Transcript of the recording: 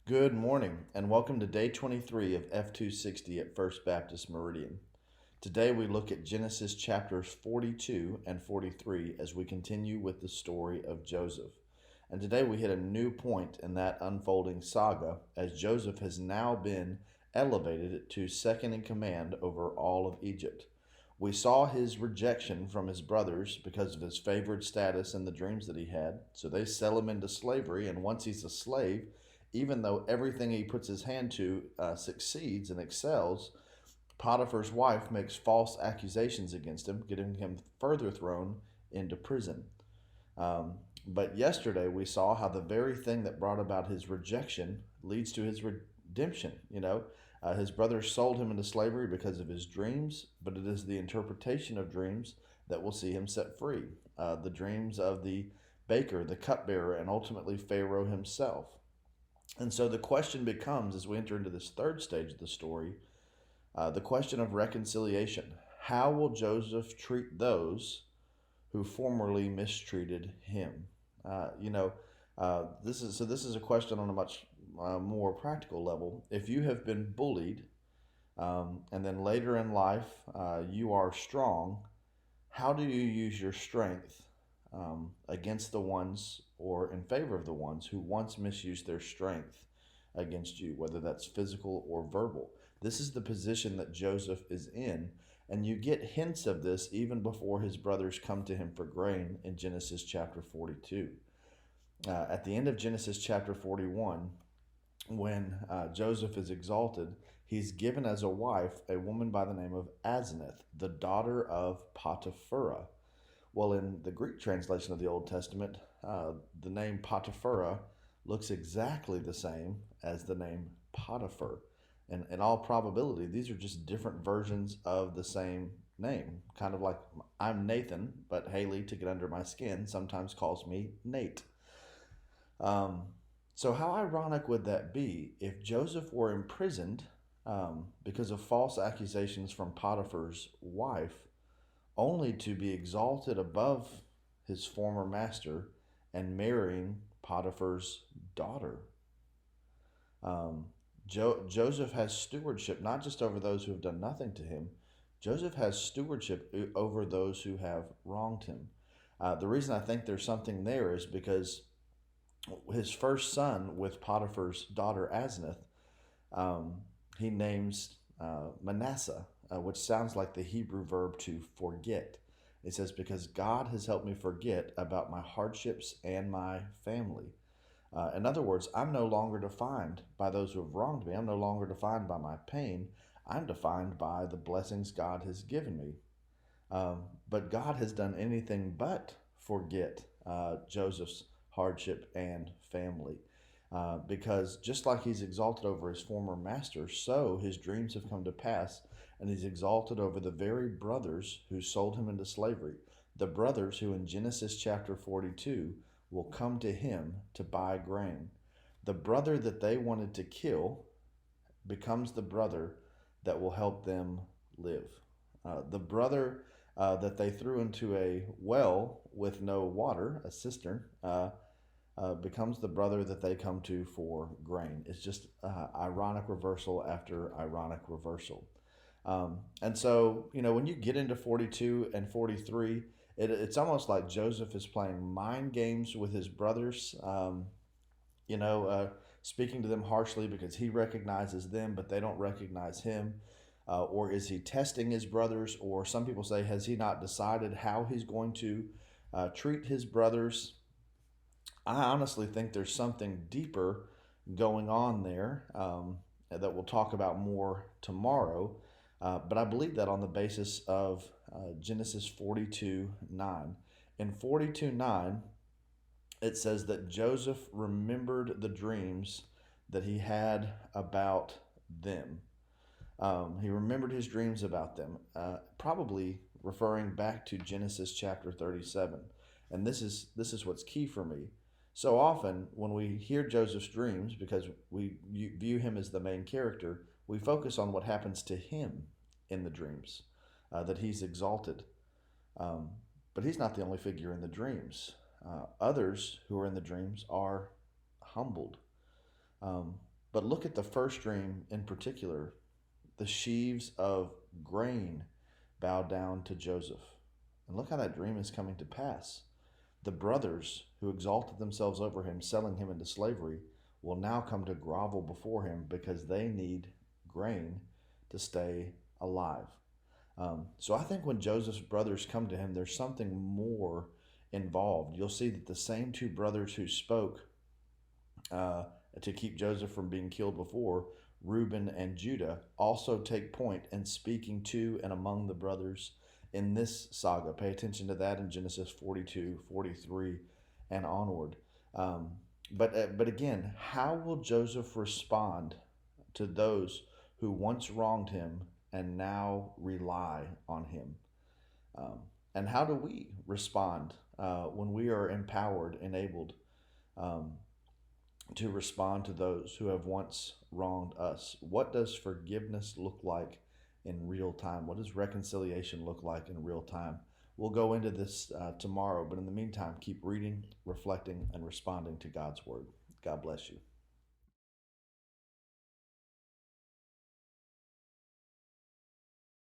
Good morning, and welcome to day 23 of F260 at First Baptist Meridian. Today we look at Genesis chapters 42 and 43 as we continue with the story of Joseph. And today we hit a new point in that unfolding saga as Joseph has now been elevated to second in command over all of Egypt. We saw his rejection from his brothers because of his favored status and the dreams that he had, so they sell him into slavery, and once he's a slave, even though everything he puts his hand to succeeds and excels, Potiphar's wife makes false accusations against him, getting him further thrown into prison. But yesterday we saw how the very thing that brought about his rejection leads to his redemption. His brothers sold him into slavery because of his dreams, but it is the interpretation of dreams that will see him set free. The dreams of the baker, the cupbearer, and ultimately Pharaoh himself. And so the question becomes, as we enter into this third stage of the story, the question of reconciliation. How will Joseph treat those who formerly mistreated him? This is a question on a much more practical level. If you have been bullied, and then later in life you are strong, how do you use your strength against the ones or in favor of the ones who once misused their strength against you, whether that's physical or verbal? This is the position that Joseph is in, and you get hints of this even before his brothers come to him for grain in Genesis chapter 42. At the end of Genesis chapter 41, when Joseph is exalted, he's given as a wife a woman by the name of Asenath, the daughter of Potipharah. Well, in the Greek translation of the Old Testament, the name Potipharah looks exactly the same as the name Potiphar. And in all probability, these are just different versions of the same name. Kind of like I'm Nathan, but Haley, to get under my skin, sometimes calls me Nate. Um, so, how ironic would that be if Joseph were imprisoned because of false accusations from Potiphar's wife, only to be exalted above his former master and marrying Potiphar's daughter? Um, Joseph has stewardship not just over those who have done nothing to him. Joseph has stewardship over those who have wronged him. The reason I think there's something there is because his first son with Potiphar's daughter Asenath, um, he names Manasseh, which sounds like the Hebrew verb to forget. It says, because God has helped me forget about my hardships and my family. In other words, I'm no longer defined by those who have wronged me. I'm no longer defined by my pain. I'm defined by the blessings God has given me. But God has done anything but forget Joseph's hardship and family. Because just like he's exalted over his former master, so his dreams have come to pass, and he's exalted over the very brothers who sold him into slavery. The brothers who in Genesis chapter 42 will come to him to buy grain. The brother that they wanted to kill becomes the brother that will help them live. The brother that they threw into a well with no water, a cistern, becomes the brother that they come to for grain. It's just ironic reversal after ironic reversal. And so, when you get into 42 and 43, it's almost like Joseph is playing mind games with his brothers, you know, uh, speaking to them harshly because he recognizes them, but they don't recognize him. Or is he testing his brothers? Or some people say, has he not decided how he's going to treat his brothers? I honestly think there's something deeper going on there that we'll talk about more tomorrow. But I believe that on the basis of Genesis 42:9. In 42:9, it says that Joseph remembered the dreams that he had about them. He remembered his dreams about them, probably referring back to Genesis chapter 37. And this is what's key for me. So often, when we hear Joseph's dreams, because we view him as the main character, we focus on what happens to him in the dreams, that he's exalted. Um, but he's not the only figure in the dreams. Others who are in the dreams are humbled. Um, But look at the first dream in particular. The sheaves of grain bow down to Joseph. And look how that dream is coming to pass. The brothers who exalted themselves over him, selling him into slavery, will now come to grovel before him because they need grain to stay alive. So I think when Joseph's brothers come to him, there's something more involved. You'll see that the same two brothers who spoke uh, to keep Joseph from being killed before, Reuben and Judah, also take point in speaking to and among the brothers in this saga. Pay attention to that in Genesis 42, 43, and onward. Um, but again, how will Joseph respond to those who once wronged him and now rely on him? Um, and how do we respond when we are empowered, enabled um, to respond to those who have once wronged us? What does forgiveness look like in real time? What does reconciliation look like in real time? We'll go into this tomorrow, but in the meantime, keep reading, reflecting, and responding to God's Word. God bless you.